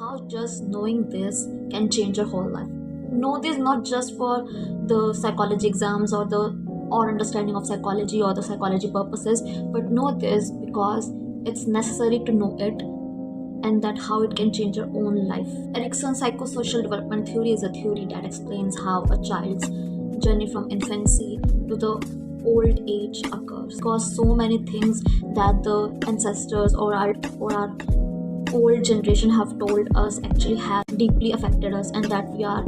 how just knowing this can change your whole life. Know this not just for the psychology exams or understanding of psychology or the psychology purposes, but know this because it's necessary to know it, and that how it can change your own life. Erikson's psychosocial development theory is a theory that explains how a child's journey from infancy to the old age occurs, because so many things that the ancestors or our old generation have told us actually have deeply affected us, and that we are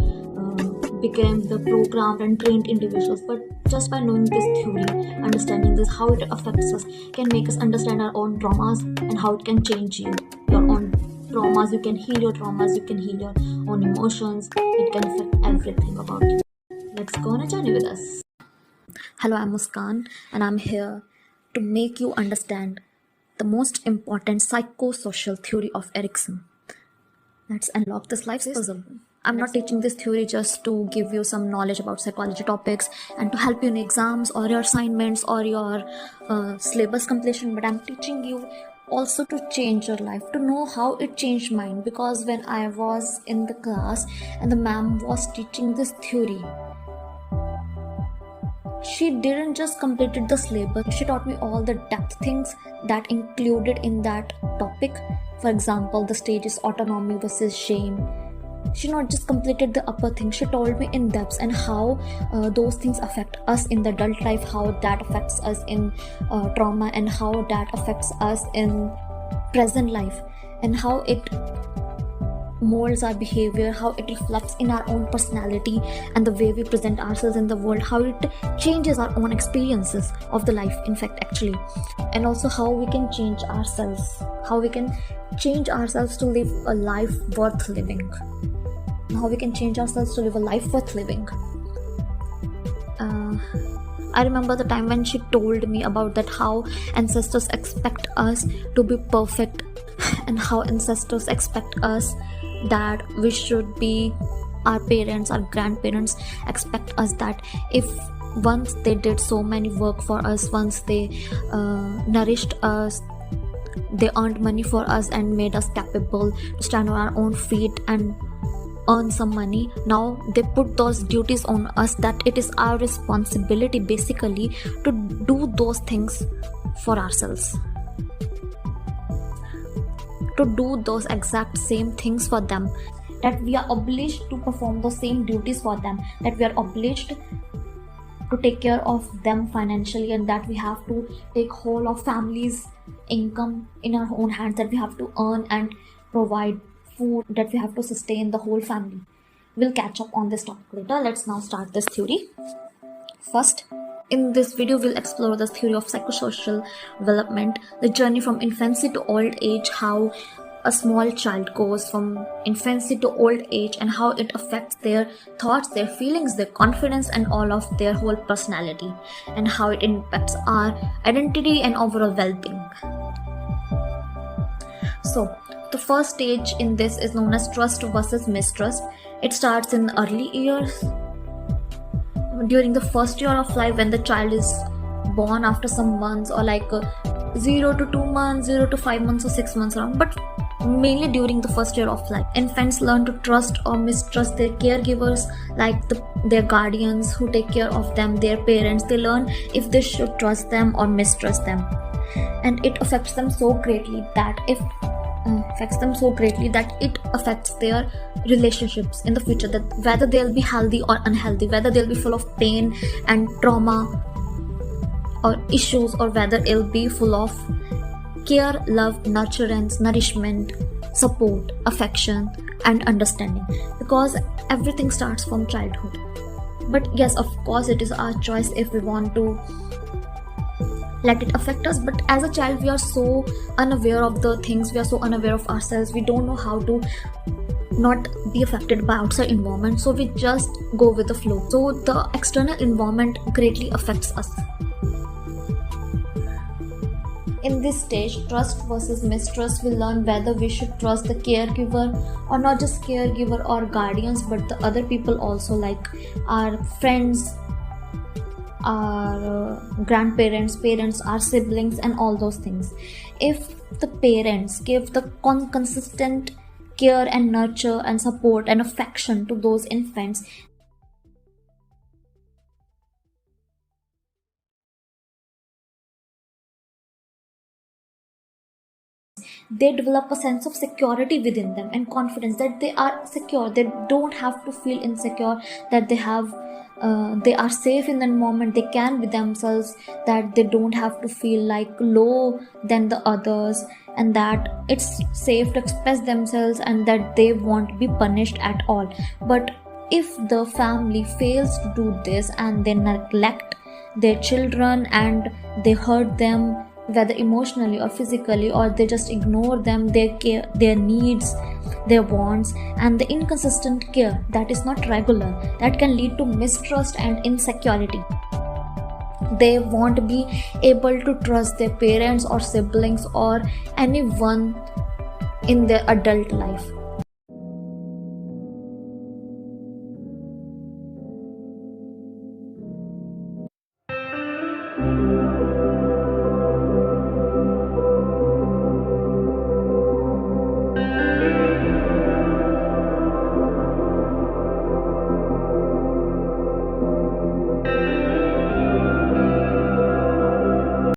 became the programmed and trained individuals. But just by knowing this theory, understanding this, how it affects us, can make us understand our own traumas and how it can change you. Your own traumas, you can heal your traumas, you can heal your own emotions. It can affect everything about you. Let's go on a journey with us. Hello, I'm Muskan, and I'm here to make you understand the most important psychosocial theory of Erikson. Let's unlock this life's puzzle. I'm not teaching this theory just to give you some knowledge about psychology topics and to help you in exams or your assignments or your syllabus completion, but I'm teaching you also to change your life, to know how it changed mine. Because when I was in the class and the ma'am was teaching this theory, she didn't just completed the syllabus, she taught me all the depth things that included in that topic. For example, the stages autonomy versus shame. She not just completed the upper thing, she told me in depth and how those things affect us in the adult life, how that affects us in trauma, and how that affects us in present life, and how it molds our behavior, how it reflects in our own personality and the way we present ourselves in the world, how it changes our own experiences of the life, in fact, actually, and also how we can change ourselves, how we can change ourselves to live a life worth living, how we can change ourselves to live a life worth living. I remember the time when she told me about that, how ancestors expect us to be perfect, and how ancestors expect us that we should be, our parents, our grandparents expect us that if once they did so many work for us, once they nourished us, they earned money for us and made us capable to stand on our own feet and earn some money, now they put those duties on us, that it is our responsibility basically to do those things for ourselves, to do those exact same things for them, that we are obliged to perform those same duties for them, that we are obliged to take care of them financially, and that we have to take whole of family's income in our own hands, that we have to earn and provide food, that we have to sustain the whole family. We'll catch up on this topic later. Let's now start this theory. First, in this video, we'll explore the theory of psychosocial development, the journey from infancy to old age, how a small child goes from infancy to old age, and how it affects their thoughts, their feelings, their confidence, and all of their whole personality, and how it impacts our identity and overall well-being. So, the first stage in this is known as trust versus mistrust. It starts in early years, during the first year of life, when the child is born after some months, or like 0 to 2 months, 0 to 5 months, or 6 months around, but mainly during the first year of life. Infants learn to trust or mistrust their caregivers, like their guardians who take care of them, their parents. They learn if they should trust them or mistrust them, and it affects them so greatly that it affects their relationships in the future, that whether they'll be healthy or unhealthy, whether they'll be full of pain and trauma or issues, or whether it'll be full of care, love, nurturance, nourishment, support, affection, and understanding, because everything starts from childhood. But yes, of course, it is our choice if we want to let it affect us. But as a child, we are so unaware of the things, we are so unaware of ourselves, we don't know how to not be affected by outside environment, so we just go with the flow. So the external environment greatly affects us. In this stage, trust versus mistrust, we learn whether we should trust the caregiver, or not just caregiver or guardians, but the other people also, like our friends, our grandparents, parents, our siblings, and all those things. If the parents give the consistent care and nurture and support and affection to those infants, they develop a sense of security within them and confidence that they are secure. They don't have to feel insecure, that they are safe in that moment, they can be themselves, that they don't have to feel like low than the others, and that it's safe to express themselves and that they won't be punished at all. But if the family fails to do this and they neglect their children and they hurt them, whether emotionally or physically, or they just ignore them, their care, their needs, their wants, and the inconsistent care that is not regular, that can lead to mistrust and insecurity. They won't be able to trust their parents or siblings or anyone in their adult life.